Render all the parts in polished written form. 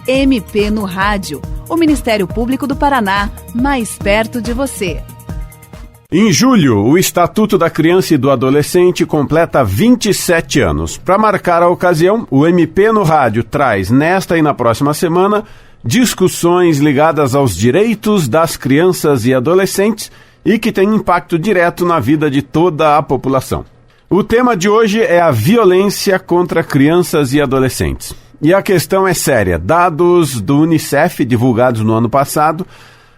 MP no Rádio, o Ministério Público do Paraná, mais perto de você. Em julho, o Estatuto da Criança e do Adolescente completa 27 anos. Para marcar a ocasião, o MP no Rádio traz, nesta e na próxima semana, discussões ligadas aos direitos das crianças e adolescentes e que têm impacto direto na vida de toda a população. O tema de hoje é a violência contra crianças e adolescentes. E a questão é séria. Dados do Unicef, divulgados no ano passado,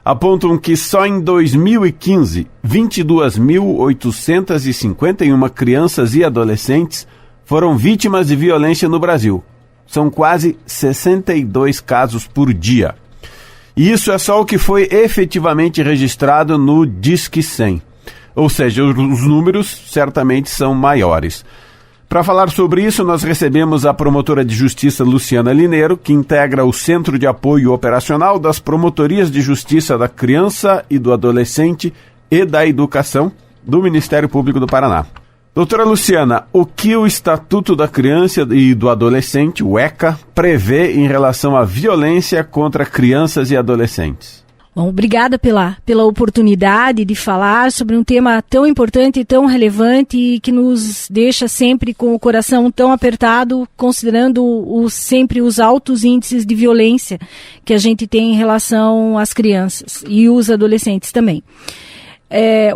apontam que só em 2015, 22.851 crianças e adolescentes foram vítimas de violência no Brasil. São quase 62 casos por dia. E isso é só o que foi efetivamente registrado no Disque 100. Ou seja, os números certamente são maiores. Para falar sobre isso, nós recebemos a promotora de justiça Luciana Lineiro, que integra o Centro de Apoio Operacional das Promotorias de Justiça da Criança e do Adolescente e da Educação do Ministério Público do Paraná. Doutora Luciana, o que o Estatuto da Criança e do Adolescente, o ECA, prevê em relação à violência contra crianças e adolescentes? Bom, obrigada pela oportunidade de falar sobre um tema tão importante e tão relevante e que nos deixa sempre com o coração tão apertado, considerando sempre os altos índices de violência que a gente tem em relação às crianças e os adolescentes também.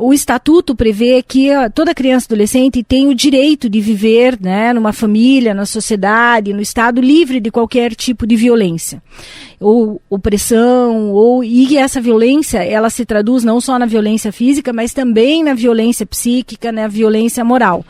O Estatuto prevê que toda criança e adolescente tem o direito de viver, né, numa família, na sociedade, no Estado livre de qualquer tipo de violência, ou opressão, e essa violência ela se traduz não só na violência física, mas também na violência psíquica, na violência moral.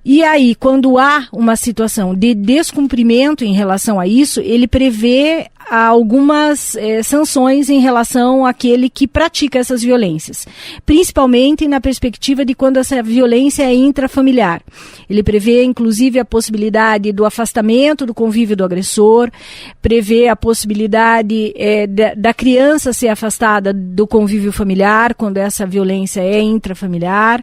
E aí, quando há uma situação de descumprimento em relação a isso, ele prevê algumas sanções em relação àquele que pratica essas violências, principalmente na perspectiva de quando essa violência é intrafamiliar. Ele prevê, inclusive, a possibilidade do afastamento do convívio do agressor, prevê a possibilidade da criança ser afastada do convívio familiar quando essa violência é intrafamiliar,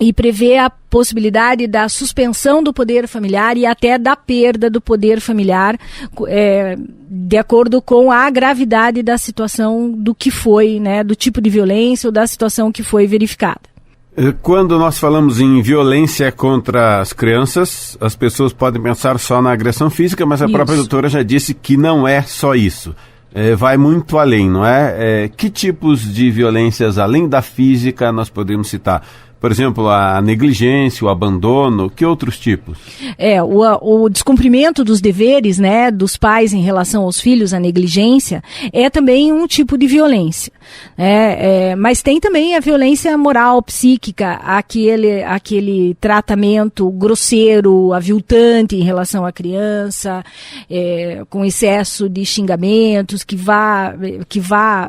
e prevê a possibilidade da suspensão do poder familiar e até da perda do poder familiar, de acordo com a gravidade da situação do que foi, né, do tipo de violência ou da situação que foi verificada. Quando nós falamos em violência contra as crianças, as pessoas podem pensar só na agressão física, mas a própria doutora já disse que não é só isso. Vai muito além, não é? Que tipos de violências, além da física, nós podemos citar? Por exemplo, a negligência, o abandono, que outros tipos? O descumprimento dos deveres, né, dos pais em relação aos filhos, a negligência, é também um tipo de violência. Mas tem também a violência moral, psíquica, aquele tratamento grosseiro, aviltante em relação à criança, com excesso de xingamentos, que vá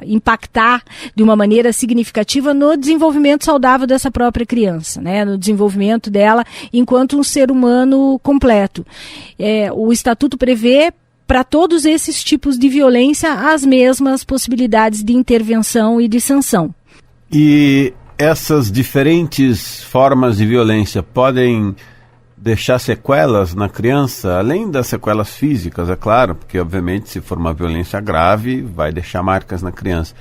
impactar de uma maneira significativa no desenvolvimento saudável dessa própria criança, né, no desenvolvimento dela enquanto um ser humano completo. O Estatuto prevê para todos esses tipos de violência as mesmas possibilidades de intervenção e de sanção. E essas diferentes formas de violência podem deixar sequelas na criança, além das sequelas físicas, é claro, porque obviamente se for uma violência grave vai deixar marcas na criança.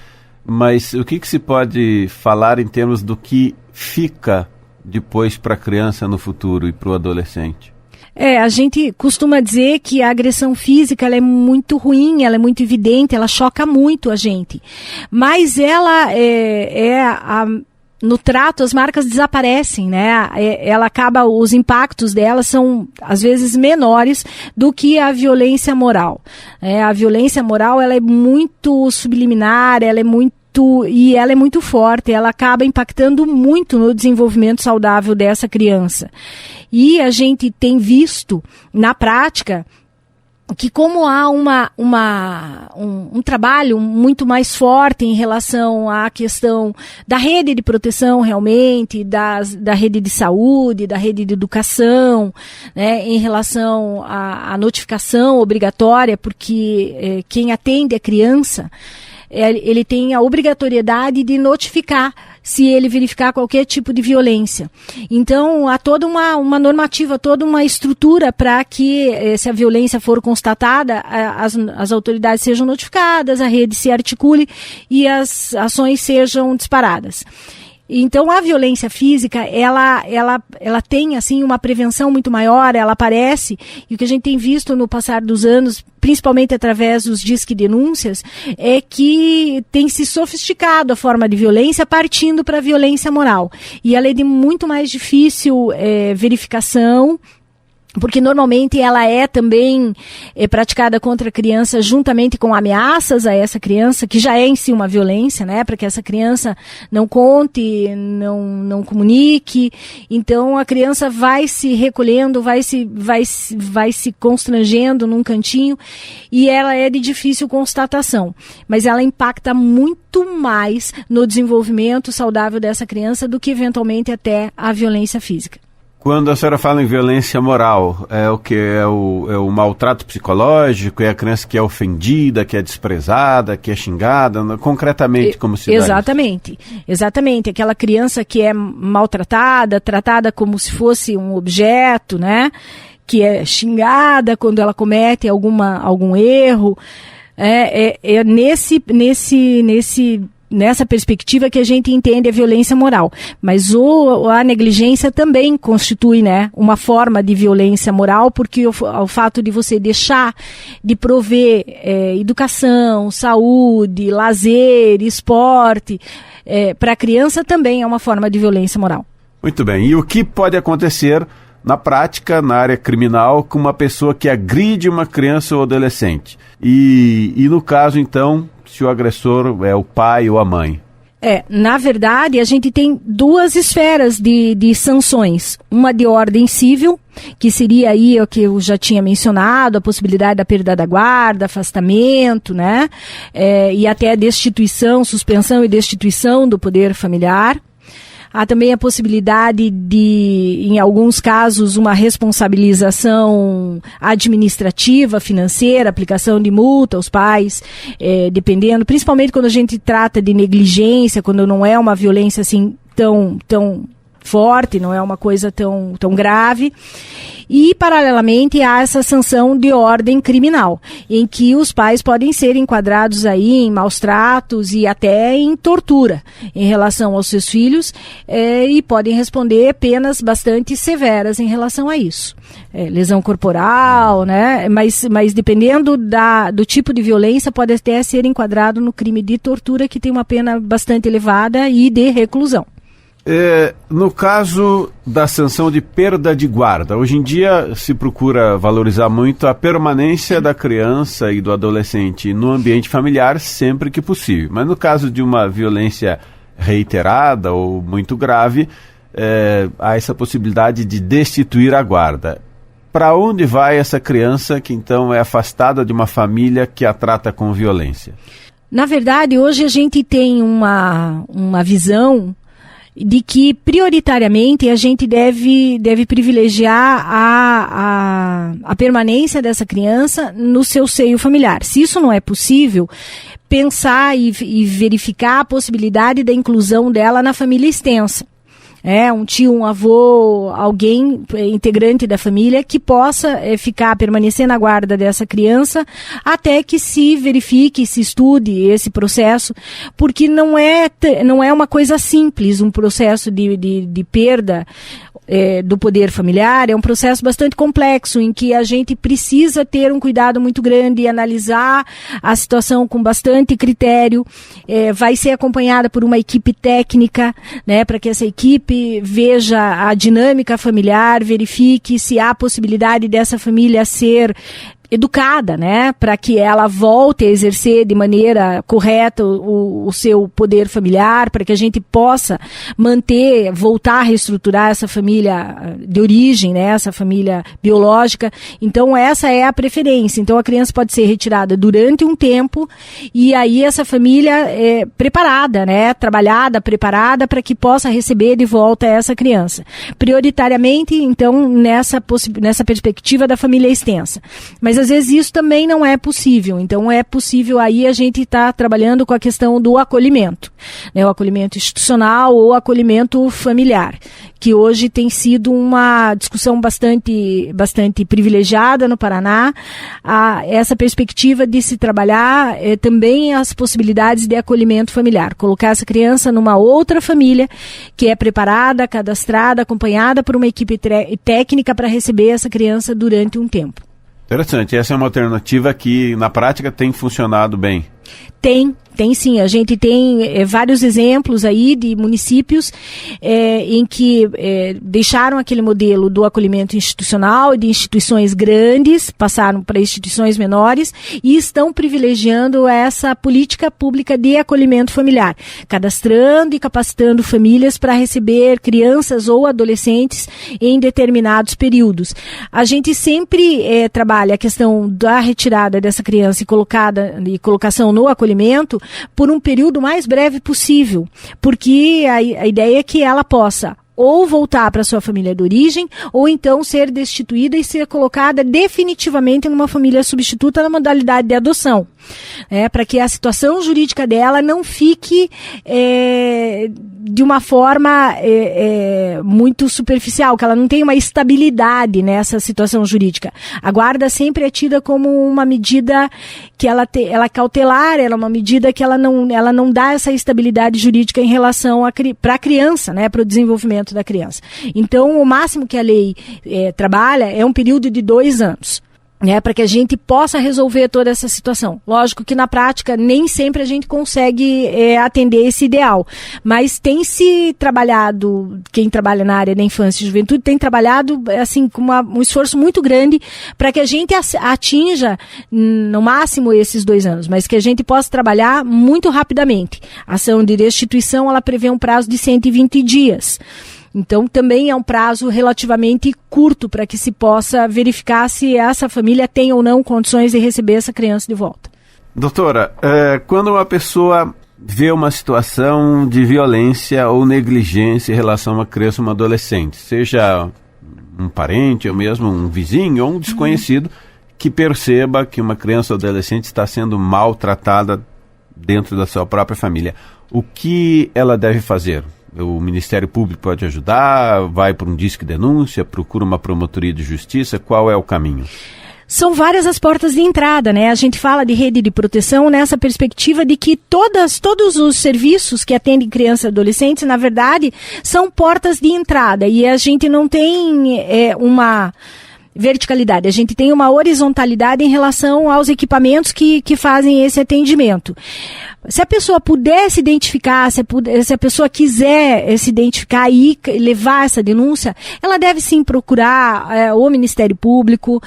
Mas o que se pode falar em termos do que fica depois para a criança no futuro e para o adolescente? A gente costuma dizer que a agressão física ela é muito ruim, ela é muito evidente, ela choca muito a gente. Mas ela no trato as marcas desaparecem, né? Ela acaba, os impactos dela são às vezes menores do que a violência moral. A violência moral ela é muito subliminar, ela é muito forte, ela acaba impactando muito no desenvolvimento saudável dessa criança. E a gente tem visto na prática que como há um trabalho muito mais forte em relação à questão da rede de proteção realmente, da rede de saúde, da rede de educação, né, em relação à notificação obrigatória, porque quem atende a criança ele tem a obrigatoriedade de notificar se ele verificar qualquer tipo de violência. Então, há toda uma normativa, toda uma estrutura para que, se a violência for constatada, as autoridades sejam notificadas, a rede se articule e as ações sejam disparadas. Então, a violência física, ela tem, assim, uma prevenção muito maior, ela aparece, e o que a gente tem visto no passar dos anos, principalmente através dos disque denúncias, é que tem se sofisticado a forma de violência partindo para a violência moral. E ela é de muito mais difícil verificação, porque normalmente ela é também praticada contra a criança juntamente com ameaças a essa criança, que já é em si uma violência, né, para que essa criança não conte, não comunique. Então a criança vai se recolhendo, vai se constrangendo num cantinho, e ela é de difícil constatação, mas ela impacta muito mais no desenvolvimento saudável dessa criança do que eventualmente até a violência física. Quando a senhora fala em violência moral, é o que? É o maltrato psicológico? É a criança que é ofendida, que é desprezada, que é xingada? Concretamente, como se dá isso? Exatamente. Aquela criança que é maltratada, tratada como se fosse um objeto, né? Que é xingada quando ela comete algum erro. Nessa perspectiva que a gente entende a violência moral. Mas a negligência também constitui, né, uma forma de violência moral, porque o fato de você deixar de prover educação, saúde, lazer, esporte, para a criança também é uma forma de violência moral. Muito bem. E o que pode acontecer na prática, na área criminal, com uma pessoa que agride uma criança ou adolescente? E no caso, então, se o agressor é o pai ou a mãe? Na verdade, a gente tem duas esferas de sanções. Uma de ordem civil, que seria aí o que eu já tinha mencionado, a possibilidade da perda da guarda, afastamento, né? E até destituição, suspensão e destituição do poder familiar. Há também a possibilidade de, em alguns casos, uma responsabilização administrativa, financeira, aplicação de multa aos pais, dependendo, principalmente quando a gente trata de negligência, quando não é uma violência assim tão forte, não é uma coisa tão grave. E, paralelamente, há essa sanção de ordem criminal, em que os pais podem ser enquadrados aí em maus tratos e até em tortura em relação aos seus filhos, e podem responder penas bastante severas em relação a isso. Lesão corporal, né? Mas dependendo do tipo de violência, pode até ser enquadrado no crime de tortura, que tem uma pena bastante elevada, e de reclusão. No caso da sanção de perda de guarda, hoje em dia se procura valorizar muito a permanência da criança e do adolescente no ambiente familiar sempre que possível. Mas no caso de uma violência reiterada ou muito grave, há essa possibilidade de destituir a guarda. Para onde vai essa criança que então é afastada de uma família que a trata com violência? Na verdade, hoje a gente tem uma visão de que, prioritariamente, a gente deve privilegiar a permanência dessa criança no seu seio familiar. Se isso não é possível, pensar e verificar a possibilidade da inclusão dela na família extensa. Um tio, um avô, alguém integrante da família que possa permanecer na guarda dessa criança até que se verifique, se estude esse processo, porque não é uma coisa simples, um processo de perda do poder familiar. É um processo bastante complexo, em que a gente precisa ter um cuidado muito grande e analisar a situação com bastante critério. Vai ser acompanhada por uma equipe técnica, né, para que essa equipe veja a dinâmica familiar, verifique se há possibilidade dessa família ser educada, né, para que ela volte a exercer de maneira correta o seu poder familiar, para que a gente possa voltar a reestruturar essa família de origem, né, essa família biológica. Então essa é a preferência. Então a criança pode ser retirada durante um tempo, e aí essa família é preparada, né, trabalhada, preparada para que possa receber de volta essa criança. Prioritariamente, então, nessa perspectiva da família extensa. Mas às vezes isso também não é possível. Então é possível aí a gente estar trabalhando com a questão do acolhimento, né? O acolhimento institucional ou acolhimento familiar, que hoje tem sido uma discussão bastante privilegiada no Paraná. Essa perspectiva de se trabalhar também as possibilidades de acolhimento familiar, colocar essa criança numa outra família que é preparada, cadastrada, acompanhada por uma equipe técnica para receber essa criança durante um tempo. Interessante, essa é uma alternativa que na prática tem funcionado bem. Tem sim. A gente tem vários exemplos aí de municípios em que deixaram aquele modelo do acolhimento institucional, de instituições grandes, passaram para instituições menores e estão privilegiando essa política pública de acolhimento familiar, cadastrando e capacitando famílias para receber crianças ou adolescentes em determinados períodos. A gente sempre trabalha a questão da retirada dessa criança e colocação no acolhimento por um período mais breve possível, porque a ideia é que ela possa ou voltar para sua família de origem, ou então ser destituída e ser colocada definitivamente numa família substituta na modalidade de adoção, para que a situação jurídica dela não fique de uma forma muito superficial, que ela não tenha uma estabilidade nessa situação jurídica. A guarda sempre é tida como uma medida que ela é cautelar, ela é uma medida que ela não dá essa estabilidade jurídica em relação para a criança, para o desenvolvimento da criança. Então, o máximo que a lei trabalha é um período de 2 anos. Para que a gente possa resolver toda essa situação. Lógico que na prática nem sempre a gente consegue atender esse ideal, mas tem se trabalhado, quem trabalha na área da infância e juventude tem trabalhado assim com um esforço muito grande para que a gente atinja no máximo esses 2 anos, mas que a gente possa trabalhar muito rapidamente. A ação de restituição, ela prevê um prazo de 120 dias. Então, também é um prazo relativamente curto para que se possa verificar se essa família tem ou não condições de receber essa criança de volta. Doutora, quando uma pessoa vê uma situação de violência ou negligência em relação a uma criança ou uma adolescente, seja um parente ou mesmo um vizinho ou um desconhecido, que perceba que uma criança ou adolescente está sendo maltratada dentro da sua própria família, o que ela deve fazer? O Ministério Público pode ajudar? Vai para um disque denúncia? Procura uma promotoria de justiça? Qual é o caminho? São várias as portas de entrada, A gente fala de rede de proteção nessa perspectiva de que todos os serviços que atendem crianças e adolescentes, na verdade, são portas de entrada. E a gente não tem uma verticalidade, a gente tem uma horizontalidade em relação aos equipamentos que fazem esse atendimento. Se a pessoa puder se identificar, se a pessoa quiser se identificar e levar essa denúncia, ela deve sim procurar o Ministério Público,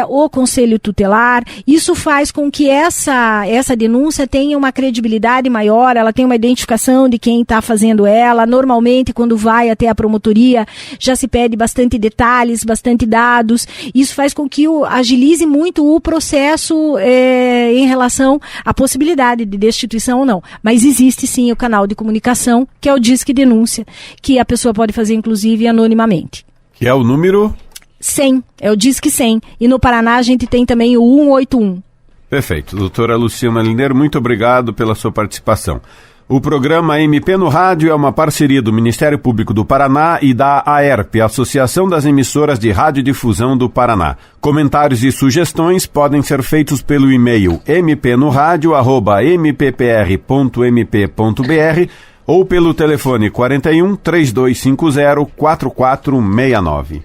o Conselho Tutelar. Isso faz com que essa denúncia tenha uma credibilidade maior, ela tenha uma identificação de quem está fazendo ela. Normalmente, quando vai até a promotoria, já se pede bastante detalhes, bastante dados. Isso faz com que agilize muito o processo em relação à possibilidade de destituição ou não. Mas existe sim o canal de comunicação, que é o Disque Denúncia, que a pessoa pode fazer inclusive anonimamente. Que é o número? 100, é o Disque 100. E no Paraná a gente tem também o 181. Perfeito. Doutora Luciana Lindeiro, muito obrigado pela sua participação. O programa MP no Rádio é uma parceria do Ministério Público do Paraná e da AERP, Associação das Emissoras de Radiodifusão do Paraná. Comentários e sugestões podem ser feitos pelo e-mail mpnoradio@mppr.mp.br ou pelo telefone 41 3250 4469.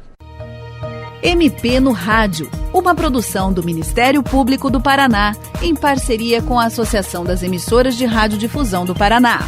MP no Rádio, uma produção do Ministério Público do Paraná, em parceria com a Associação das Emissoras de Radiodifusão do Paraná.